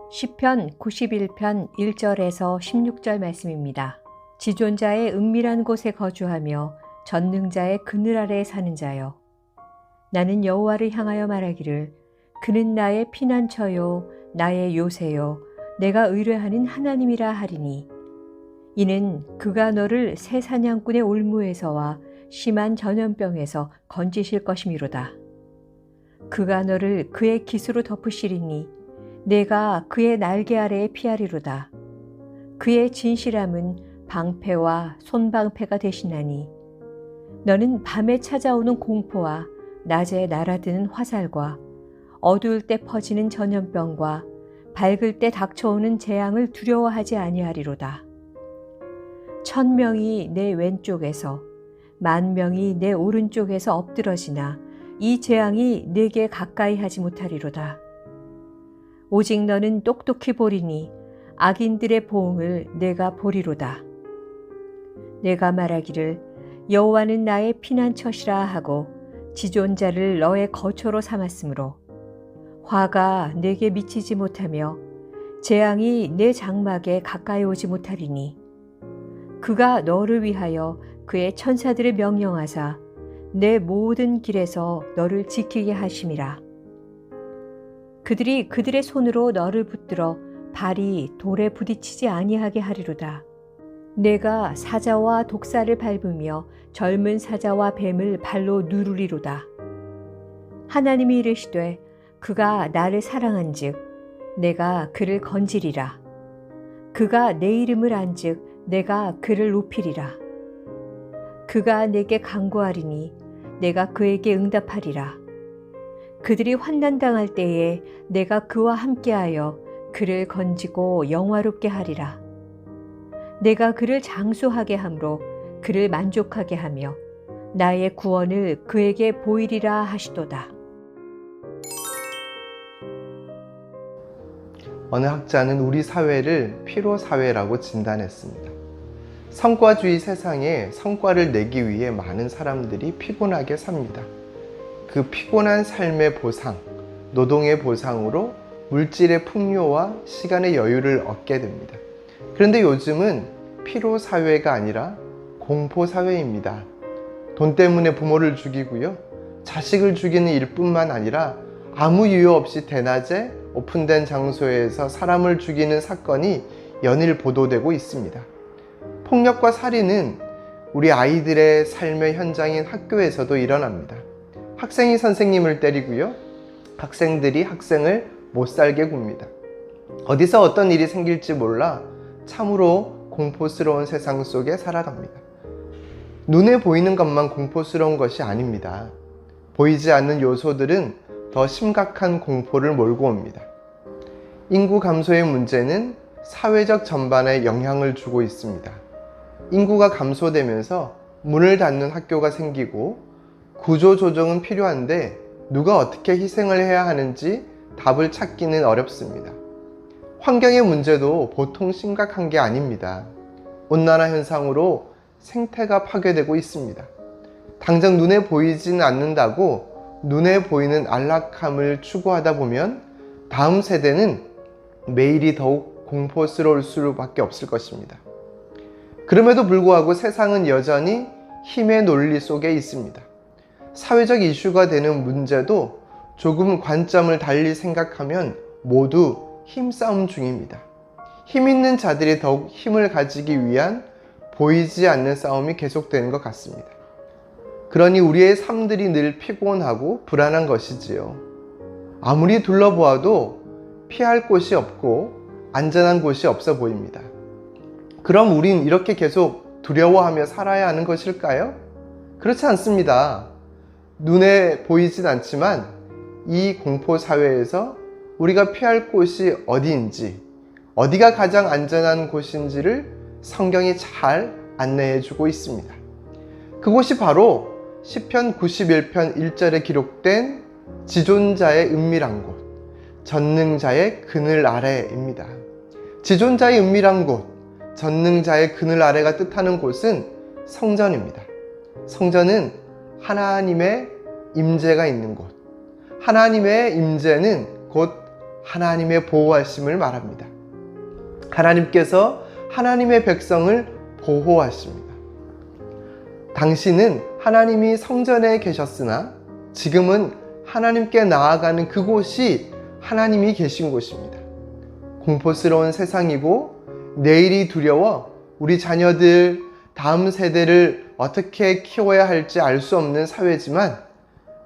시편 91편 1절에서 16절 말씀입니다. 지존자의 은밀한 곳에 거주하며 전능자의 그늘 아래에 사는 자여, 나는 여호와를 향하여 말하기를 그는 나의 피난처요 나의 요새요 내가 의뢰하는 하나님이라 하리니, 이는 그가 너를 새 사냥꾼의 올무에서와 심한 전염병에서 건지실 것이미로다. 그가 너를 그의 깃으로 덮으시리니 내가 그의 날개 아래에 피하리로다. 그의 진실함은 방패와 손방패가 되시나니, 너는 밤에 찾아오는 공포와 낮에 날아드는 화살과 어두울 때 퍼지는 전염병과 밝을 때 닥쳐오는 재앙을 두려워하지 아니하리로다. 1000명이 내 왼쪽에서 10,000명이 내 오른쪽에서 엎드러지나 이 재앙이 내게 가까이 하지 못하리로다. 오직 너는 똑똑히 보리니 악인들의 보응을 내가 보리로다. 내가 말하기를 여호와는 나의 피난처시라 하고 지존자를 너의 거처로 삼았으므로 화가 내게 미치지 못하며 재앙이 내 장막에 가까이 오지 못하리니, 그가 너를 위하여 그의 천사들을 명령하사 내 모든 길에서 너를 지키게 하심이라. 그들이 그들의 손으로 너를 붙들어 발이 돌에 부딪히지 아니하게 하리로다. 내가 사자와 독사를 밟으며 젊은 사자와 뱀을 발로 누르리로다. 하나님이 이르시되 그가 나를 사랑한즉 내가 그를 건지리라. 그가 내 이름을 안즉 내가 그를 높이리라. 그가 내게 간구하리니 내가 그에게 응답하리라. 그들이 환난당할 때에 내가 그와 함께하여 그를 건지고 영화롭게 하리라. 내가 그를 장수하게 함으로 그를 만족하게 하며 나의 구원을 그에게 보이리라 하시도다. 어느 학자는 우리 사회를 피로 사회라고 진단했습니다. 성과주의 세상에 성과를 내기 위해 많은 사람들이 피곤하게 삽니다. 그 피곤한 삶의 보상, 노동의 보상으로 물질의 풍요와 시간의 여유를 얻게 됩니다. 그런데 요즘은 피로 사회가 아니라 공포 사회입니다. 돈 때문에 부모를 죽이고요, 자식을 죽이는 일뿐만 아니라 아무 이유 없이 대낮에 오픈된 장소에서 사람을 죽이는 사건이 연일 보도되고 있습니다. 폭력과 살인은 우리 아이들의 삶의 현장인 학교에서도 일어납니다. 학생이 선생님을 때리고요, 학생들이 학생을 못 살게 굽니다. 어디서 어떤 일이 생길지 몰라 참으로 공포스러운 세상 속에 살아갑니다. 눈에 보이는 것만 공포스러운 것이 아닙니다. 보이지 않는 요소들은 더 심각한 공포를 몰고 옵니다. 인구 감소의 문제는 사회적 전반에 영향을 주고 있습니다. 인구가 감소되면서 문을 닫는 학교가 생기고, 구조조정은 필요한데 누가 어떻게 희생을 해야 하는지 답을 찾기는 어렵습니다. 환경의 문제도 보통 심각한 게 아닙니다. 온난화 현상으로 생태가 파괴되고 있습니다. 당장 눈에 보이지는 않는다고 눈에 보이는 안락함을 추구하다 보면 다음 세대는 매일이 더욱 공포스러울 수밖에 없을 것입니다. 그럼에도 불구하고 세상은 여전히 힘의 논리 속에 있습니다. 사회적 이슈가 되는 문제도 조금 관점을 달리 생각하면 모두 힘싸움 중입니다. 힘 있는 자들이 더욱 힘을 가지기 위한 보이지 않는 싸움이 계속되는 것 같습니다. 그러니 우리의 삶들이 늘 피곤하고 불안한 것이지요. 아무리 둘러보아도 피할 곳이 없고 안전한 곳이 없어 보입니다. 그럼 우린 이렇게 계속 두려워하며 살아야 하는 것일까요? 그렇지 않습니다. 눈에 보이진 않지만 이 공포 사회에서 우리가 피할 곳이 어디인지, 어디가 가장 안전한 곳인지를 성경이 잘 안내해 주고 있습니다. 그곳이 바로 시편 91편 1절에 기록된 지존자의 은밀한 곳, 전능자의 그늘 아래입니다. 지존자의 은밀한 곳, 전능자의 그늘 아래가 뜻하는 곳은 성전입니다. 성전은 하나님의 임재가 있는 곳, 하나님의 임재는 곧 하나님의 보호하심을 말합니다. 하나님께서 하나님의 백성을 보호하십니다. 당신은 하나님이 성전에 계셨으나 지금은 하나님께 나아가는 그곳이 하나님이 계신 곳입니다. 공포스러운 세상이고 내일이 두려워 우리 자녀들, 다음 세대를 어떻게 키워야 할지 알 수 없는 사회지만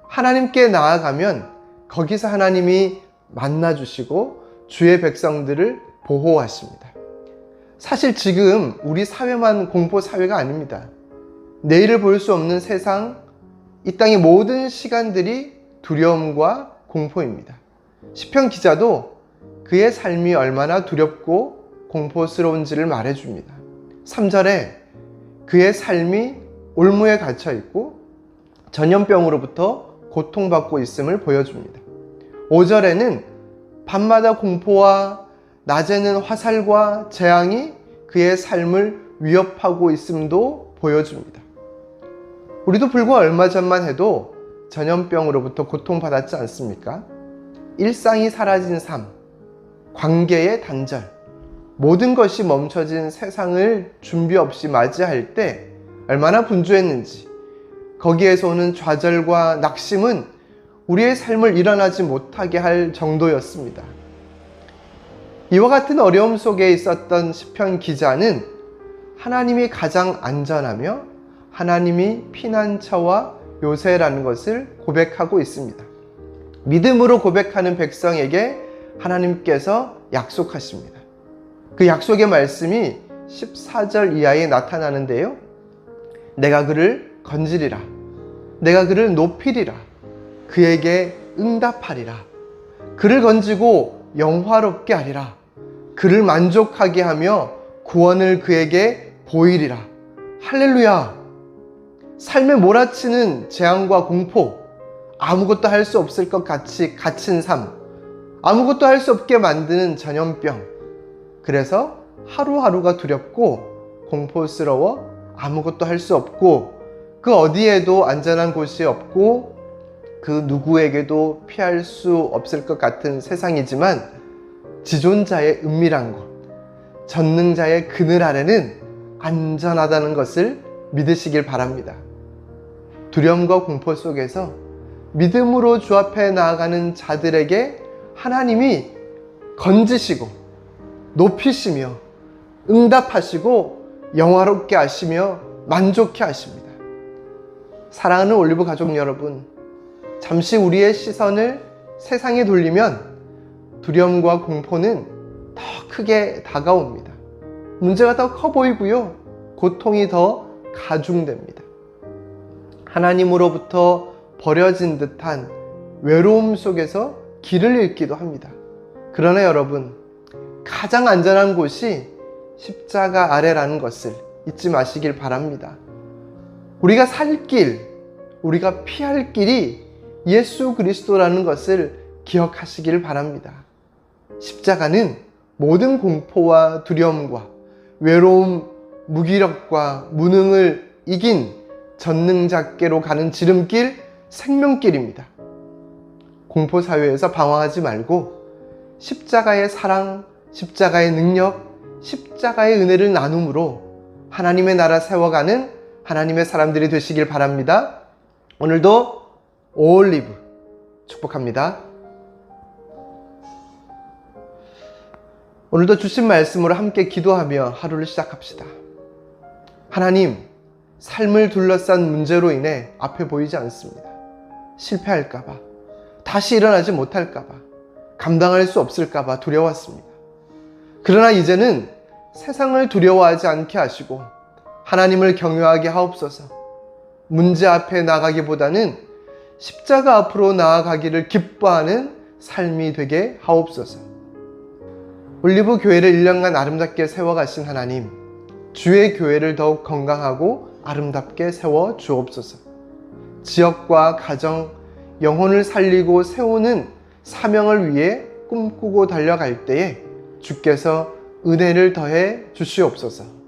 하나님께 나아가면 거기서 하나님이 만나주시고 주의 백성들을 보호하십니다. 사실 지금 우리 사회만 공포 사회가 아닙니다. 내일을 볼 수 없는 세상, 이 땅의 모든 시간들이 두려움과 공포입니다. 시편 기자도 그의 삶이 얼마나 두렵고 공포스러운지를 말해줍니다. 3절에 그의 삶이 올무에 갇혀 있고 전염병으로부터 고통받고 있음을 보여줍니다. 5절에는 밤마다 공포와 낮에는 화살과 재앙이 그의 삶을 위협하고 있음도 보여줍니다. 우리도 불과 얼마 전만 해도 전염병으로부터 고통받았지 않습니까? 일상이 사라진 삶, 관계의 단절, 모든 것이 멈춰진 세상을 준비 없이 맞이할 때 얼마나 분주했는지, 거기에서 오는 좌절과 낙심은 우리의 삶을 일어나지 못하게 할 정도였습니다. 이와 같은 어려움 속에 있었던 시편 기자는 하나님이 가장 안전하며 하나님이 피난처와 요새라는 것을 고백하고 있습니다. 믿음으로 고백하는 백성에게 하나님께서 약속하십니다. 그 약속의 말씀이 14절 이하에 나타나는데요. 내가 그를 건지리라. 내가 그를 높이리라. 그에게 응답하리라. 그를 건지고 영화롭게 하리라. 그를 만족하게 하며 구원을 그에게 보이리라. 할렐루야! 삶에 몰아치는 재앙과 공포, 아무것도 할 수 없을 것 같이 갇힌 삶, 아무것도 할 수 없게 만드는 전염병. 그래서 하루하루가 두렵고 공포스러워 아무것도 할 수 없고 그 어디에도 안전한 곳이 없고 그 누구에게도 피할 수 없을 것 같은 세상이지만 지존자의 은밀한 곳, 전능자의 그늘 아래는 안전하다는 것을 믿으시길 바랍니다. 두려움과 공포 속에서 믿음으로 주 앞에 나아가는 자들에게 하나님이 건지시고 높이시며 응답하시고 영화롭게 하시며 만족해 하십니다. 사랑하는 올리브 가족 여러분, 잠시 우리의 시선을 세상에 돌리면 두려움과 공포는 더 크게 다가옵니다. 문제가 더 커 보이고요. 고통이 더 가중됩니다. 하나님으로부터 버려진 듯한 외로움 속에서 길을 잃기도 합니다. 그러나 여러분, 가장 안전한 곳이 십자가 아래라는 것을 잊지 마시길 바랍니다. 우리가 살 길, 우리가 피할 길이 예수 그리스도라는 것을 기억하시길 바랍니다. 십자가는 모든 공포와 두려움과 외로움, 무기력과 무능을 이긴 전능자께로 가는 지름길, 생명길입니다. 공포사회에서 방황하지 말고 십자가의 사랑, 십자가의 능력, 십자가의 은혜를 나눔으로 하나님의 나라 세워가는 하나님의 사람들이 되시길 바랍니다. 오늘도 올리브 축복합니다. 오늘도 주신 말씀으로 함께 기도하며 하루를 시작합시다. 하나님, 삶을 둘러싼 문제로 인해 앞에 보이지 않습니다. 실패할까봐, 다시 일어나지 못할까봐, 감당할 수 없을까봐 두려웠습니다. 그러나 이제는 세상을 두려워하지 않게 하시고 하나님을 경외하게 하옵소서. 문제 앞에 나가기보다는 십자가 앞으로 나아가기를 기뻐하는 삶이 되게 하옵소서. 올리브 교회를 1년간 아름답게 세워가신 하나님, 주의 교회를 더욱 건강하고 아름답게 세워 주옵소서. 지역과 가정, 영혼을 살리고 세우는 사명을 위해 꿈꾸고 달려갈 때에 주께서 은혜를 더해 주시옵소서.